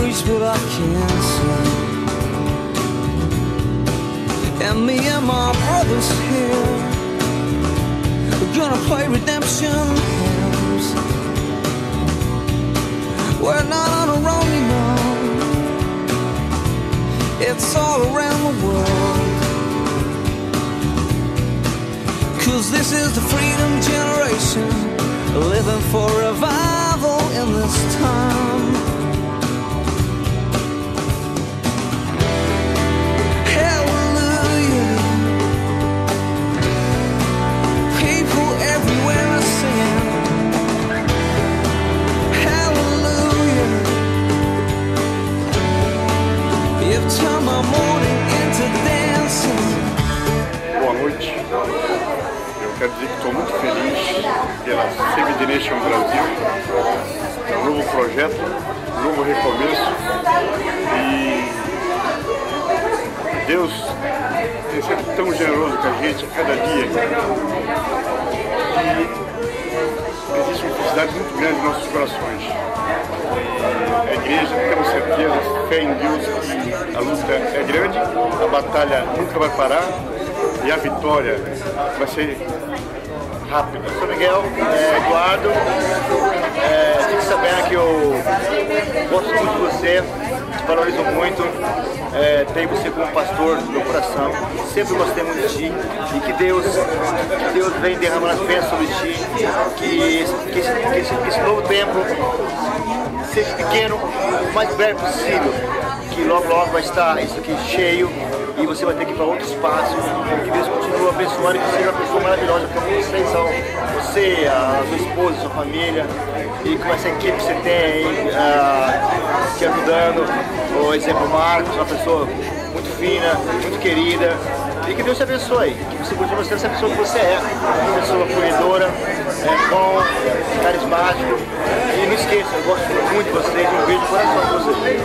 reach but I can't see. And me and my brothers here, we're gonna play redemption hymns. We're not on our own, you know. It's all around the world. 'Cause this is the freedom generation, living for revival in this time. Hallelujah. People everywhere are singing. Hallelujah. You've turned my morning into dancing. Boa noite. Quero dizer que estou muito feliz pela Save the Nation Brasil, um novo projeto, um novo recomeço, e Deus tem sido tão generoso com a gente a cada dia, e existe uma felicidade muito grande em nossos corações. A igreja, temos certeza, fé em Deus, que a luta é grande, a batalha nunca vai parar, e a vitória vai ser rápida. Sou Miguel, Eduardo, fique sabendo que eu gosto muito de você, te valorizo muito, tenho você como pastor do meu coração, sempre gostei muito de ti, e que Deus venha derramando as bênçãos sobre ti, que esse novo tempo seja pequeno, o mais breve possível, que logo vai estar isso aqui cheio, e você vai ter que ir para outro espaço, que Deus continue abençoando e que seja uma pessoa maravilhosa como vocês são, você, a sua esposa, a sua família, e com essa equipe que você tem aí, te ajudando, o exemplo Marcos, uma pessoa muito fina, muito querida, e que Deus te abençoe, que você continue sendo essa pessoa que você é, uma pessoa acolhedora, bom, carismático, e não esqueça, eu gosto muito de vocês, um beijo no coração de vocês.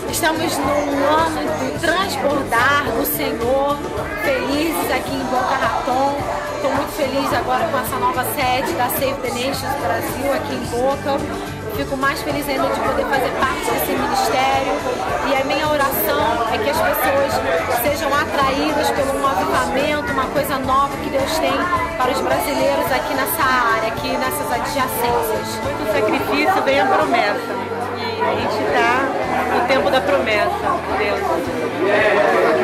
Estamos num ano de transbordar do Senhor, felizes aqui em Boca Raton. Estou muito feliz agora com essa nova sede da Save the Nations Brasil aqui em Boca. Fico mais feliz ainda de poder fazer parte desse ministério, e a minha oração é que as pessoas sejam atraídas pelo um avivamento, uma coisa nova que Deus tem para os brasileiros aqui nessa área, aqui nessas adjacências. Muito sacrifício vem a promessa, e a gente está no tempo da promessa de Deus.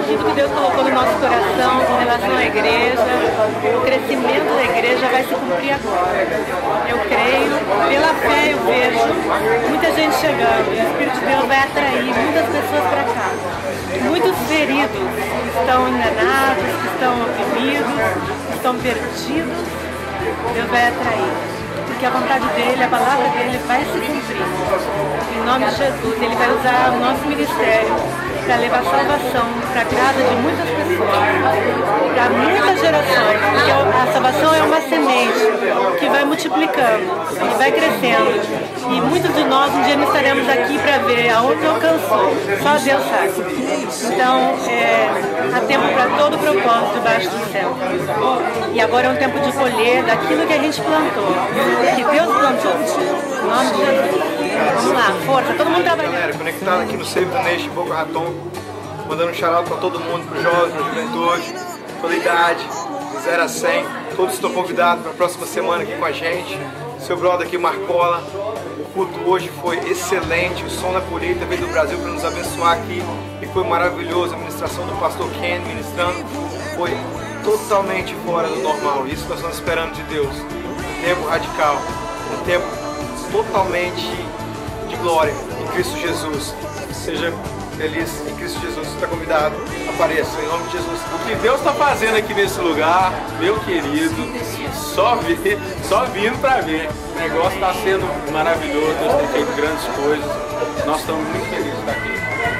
Tudo que Deus colocou no nosso coração com relação à igreja, o crescimento da igreja vai se cumprir agora. Eu creio, pela fé eu vejo muita gente chegando, e o Espírito de Deus vai atrair muitas pessoas para cá. Muitos feridos que estão enganados, que estão oprimidos, que estão perdidos, Deus vai atrair. Porque a vontade dele, a palavra dele vai se cumprir. Em nome de Jesus, ele vai usar o nosso ministério para levar salvação para a casa de muitas pessoas, para muitas gerações, porque a salvação é uma semente que vai multiplicando e vai crescendo, e muitos de nós um dia não estaremos aqui para ver aonde alcançou, só Deus sabe. Então há tempo para todo propósito debaixo do céu, e agora é um tempo de colher daquilo que a gente plantou, que Deus plantou. Em nome de Jesus. Vamos lá, força, todo mundo trabalhando. Galera, conectado aqui no Save the Nation Boca Raton, mandando um shout-out para todo mundo, para os jovens, para a juventude, toda idade, de 0 a 100. Todos estão convidados para a próxima semana aqui com a gente. Seu brother aqui, Marcola. O culto hoje foi excelente, o som da colheita veio do Brasil para nos abençoar aqui, e foi maravilhoso. A ministração do pastor Ken ministrando foi totalmente fora do normal. Isso nós estamos esperando de Deus. Um tempo radical, um tempo totalmente de glória em Cristo Jesus. Seja feliz em Cristo Jesus, está convidado, apareça em nome de Jesus. O que Deus está fazendo aqui nesse lugar, meu querido, só vindo para ver. O negócio está sendo maravilhoso, Deus tem feito grandes coisas. Nós estamos muito felizes de estar aqui,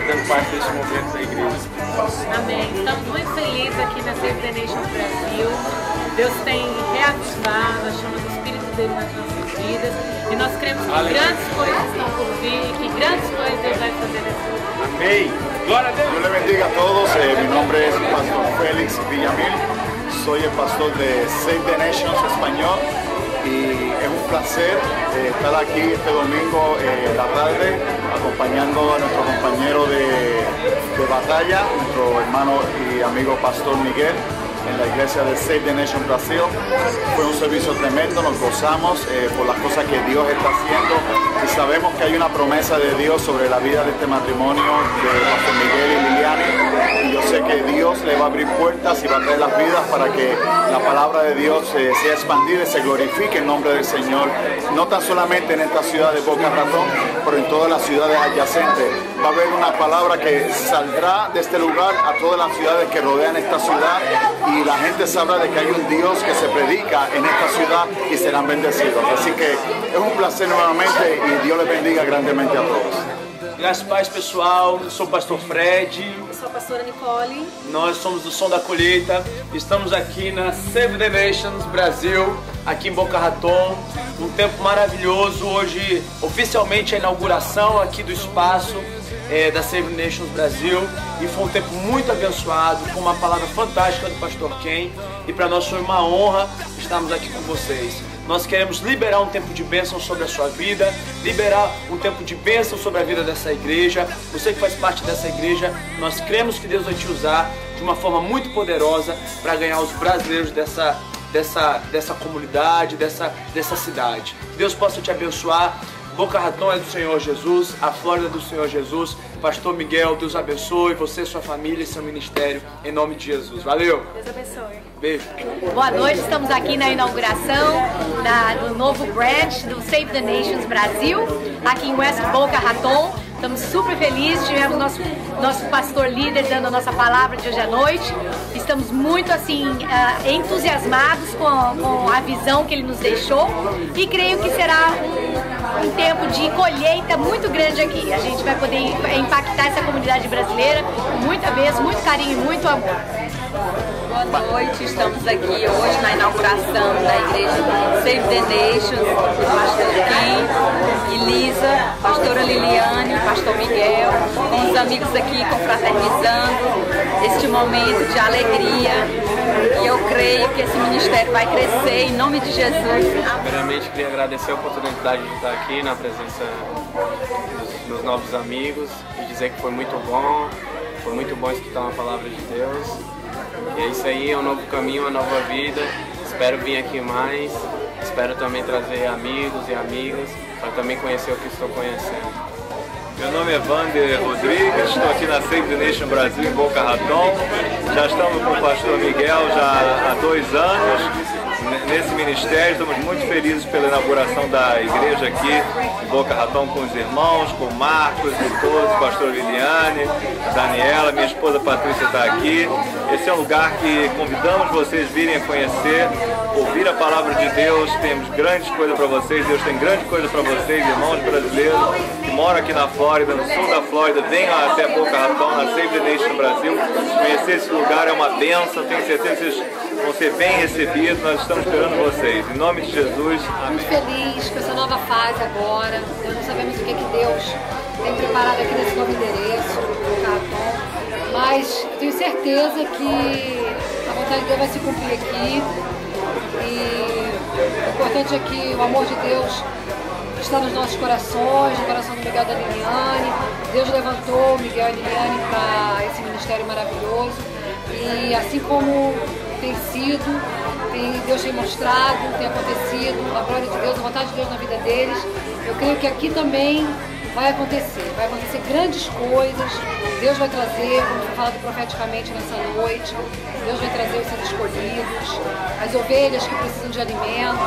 fazendo parte desse momento da igreja. Amém. Estamos muito felizes aqui na Save the Nations Brasil. Deus tem reavivado a chama do Espírito dele nas nossas vidas, e nós cremos que grandes coisas estão por vir, e que grandes coisas Deus vai fazer nesse lugar. Amém. Glória a Deus. Dios les bendiga a todos. Mi nombre es el pastor Félix Villamil. Soy el pastor de Save the Nations Español. y es un placer estar aquí este domingo en la tarde acompañando a nuestro compañero de batalla, nuestro hermano y amigo Pastor Miguel, en la iglesia de Save the Nation Brasil. Fue un servicio tremendo, nos gozamos por las cosas que Dios está haciendo y sabemos que hay una promesa de Dios sobre la vida de este matrimonio de Pastor Miguel y Liliani, y yo sé que Dios le va a abrir puertas y va a traer las vidas para que la palabra de Dios sea expandida y se glorifique el nombre del Señor, no tan solamente en esta ciudad de Boca Ratón, pero en todas las ciudades adyacentes. Va a haber una palabra que saldrá de este lugar a todas las ciudades que rodean esta ciudad, y la gente sabrá de que hay un Dios que se predica en esta ciudad y serán bendecidos. Así que es un placer nuevamente y Dios les bendiga grandemente a todos. Graças e paz, pessoal. Eu sou o pastor Fred. Eu sou a pastora Nicole. Nós somos do Som da Colheita. Estamos aqui na Save the Nations Brasil, aqui em Boca Raton. Um tempo maravilhoso. Hoje, oficialmente, a inauguração aqui do espaço da Save the Nations Brasil. E foi um tempo muito abençoado, com uma palavra fantástica do pastor Ken. E para nós foi uma honra estarmos aqui com vocês. Nós queremos liberar um tempo de bênção sobre a sua vida, liberar um tempo de bênção sobre a vida dessa igreja. Você que faz parte dessa igreja, nós cremos que Deus vai te usar de uma forma muito poderosa para ganhar os brasileiros dessa comunidade, dessa cidade. Deus possa te abençoar. Boca Raton é do Senhor Jesus, a Flórida é do Senhor Jesus. Pastor Miguel, Deus abençoe você, sua família e seu ministério, em nome de Jesus. Valeu! Deus abençoe. Beijo. Boa noite, estamos aqui na inauguração do novo branch do Save the Nations Brasil, aqui em West Boca Raton. Estamos super felizes, tivemos nosso pastor líder dando a nossa palavra de hoje à noite. Estamos muito assim entusiasmados com a visão que ele nos deixou e creio que será um tempo de colheita muito grande aqui. A gente vai poder impactar essa comunidade brasileira com muita bênção, muito carinho e muito amor. Boa noite, estamos aqui hoje na inauguração da igreja Save the Nations, do pastor Kim e Lisa, pastora Liliane, pastor Miguel, com os amigos aqui confraternizando este momento de alegria, e eu creio que esse ministério vai crescer em nome de Jesus. Primeiramente, queria agradecer a oportunidade de estar aqui na presença dos novos amigos e dizer que foi muito bom escutar uma palavra de Deus. E é isso aí, é um novo caminho, uma nova vida. Espero vir aqui mais, espero também trazer amigos e amigas para também conhecer o que estou conhecendo. Meu nome é Vander Rodrigues, estou aqui na Save the Nation Brasil em Boca Raton. Já estamos com o pastor Miguel já há 2 anos nesse ministério. Estamos muito felizes pela inauguração da igreja aqui em Boca Raton, com os irmãos, com o Marcos e todos, o pastor Liliane, Daniela, minha esposa Patrícia está aqui. Esse é um lugar que convidamos vocês virem a conhecer, ouvir a palavra de Deus. Temos grandes coisas para vocês, Deus tem grandes coisas para vocês, irmãos brasileiros que moram aqui na Flórida, no sul da Flórida. Venham até Boca Raton, na Save the Nation Brasil. Conhecer esse lugar é uma bênção, tenho certeza que vocês vão ser bem recebidos. Nós estamos esperando vocês, em nome de Jesus. Amém. Muito feliz com essa nova fase agora. Nós não sabemos o que Deus tem preparado aqui nesse novo endereço, Boca Raton. Mas eu tenho certeza que a vontade de Deus vai se cumprir aqui. E o importante é que o amor de Deus está nos nossos corações, no coração do Miguel e da Liliane. Deus levantou o Miguel e a Liliane para esse ministério maravilhoso. E assim como tem sido, Deus tem mostrado, tem acontecido, a glória de Deus, a vontade de Deus na vida deles, eu creio que aqui também vai acontecer grandes coisas. Deus vai trazer, como foi falado profeticamente nessa noite, Deus vai trazer os seus escolhidos, as ovelhas que precisam de alimento,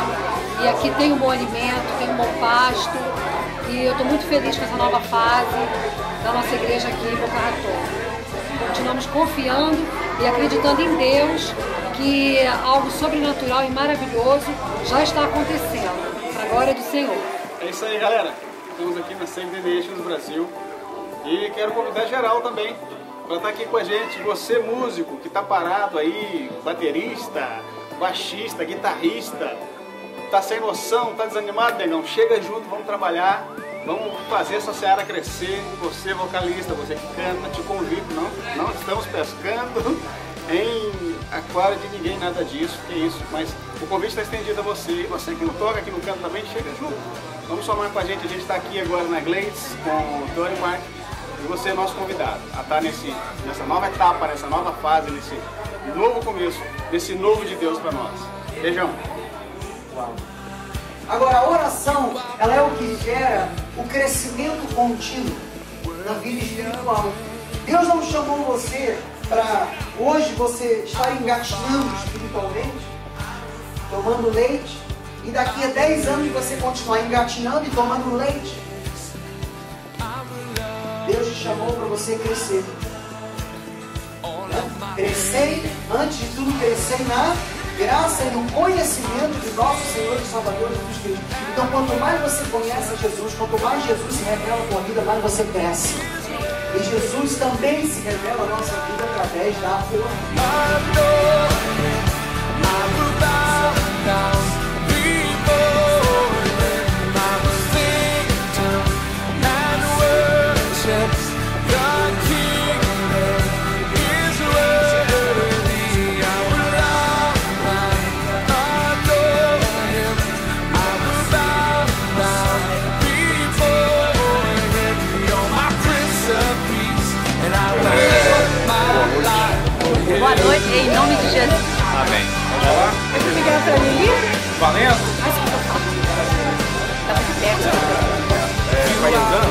e aqui tem um bom alimento, tem um bom pasto, e eu estou muito feliz com essa nova fase da nossa igreja aqui em Boca Raton. Continuamos confiando e acreditando em Deus que algo sobrenatural e maravilhoso já está acontecendo, para a glória do Senhor. É isso aí, galera. Estamos aqui na Save the Nations Brasil e quero convidar geral também para estar aqui com a gente. Você, músico, que está parado aí, baterista, baixista, guitarrista, está sem noção, está desanimado, negão, chega junto, vamos trabalhar, vamos fazer essa seara crescer. Você, vocalista, você que canta, te convido, não estamos pescando, em aquário de ninguém, nada disso, que isso. Mas o convite está estendido a você. E você que não toca aqui no canto também, chega junto. Vamos somar com a gente está aqui agora na Glades com o Tony Mark. E você é nosso convidado a estar nessa nova etapa, nessa nova fase, nesse novo começo, nesse novo de Deus para nós. Beijão. Agora, a oração, ela é o que gera o crescimento contínuo na vida espiritual. Deus não chamou você para hoje você estar engatinhando espiritualmente, tomando leite, e daqui a 10 anos você continuar engatinhando e tomando leite. Deus te chamou para você crescer. Crescer, antes de tudo, crescer na graça e no conhecimento de nosso Senhor e Salvador Jesus Cristo. Então, quanto mais você conhece Jesus, quanto mais Jesus se revela na tua vida, mais você cresce. E Jesus também se revela na nossa vida através da oração. Boa noite, em nome de Jesus. Amém. Vamos lá? Esse Miguel para Lili? Valendo? Tá muito perto. Vai andando.